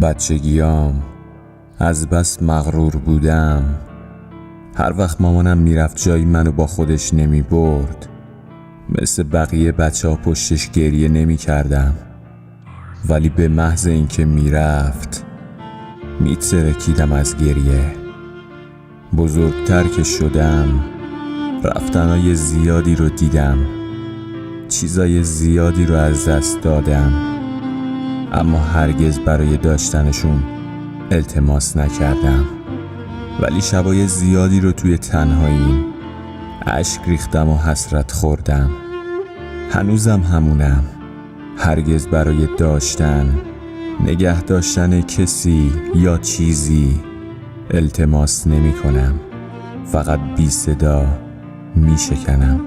بچگیام از بس مغرور بودم. هر وقت مامانم میرفت جایی منو با خودش نمی برد، مثل بقیه بچه ها پشتش گریه نمی کردم. ولی به محض اینکه میرفت میترکیدم از گریه. بزرگتر که شدم رفتنهای زیادی رو دیدم، چیزای زیادی رو از دست دادم، اما هرگز برای داشتنشون التماس نکردم. ولی شبای زیادی رو توی تنهایی اشک ریختم و حسرت خوردم. هنوزم همونم، هرگز برای داشتن، نگه داشتن کسی یا چیزی التماس نمی کنم، فقط بی صدا می شکنم.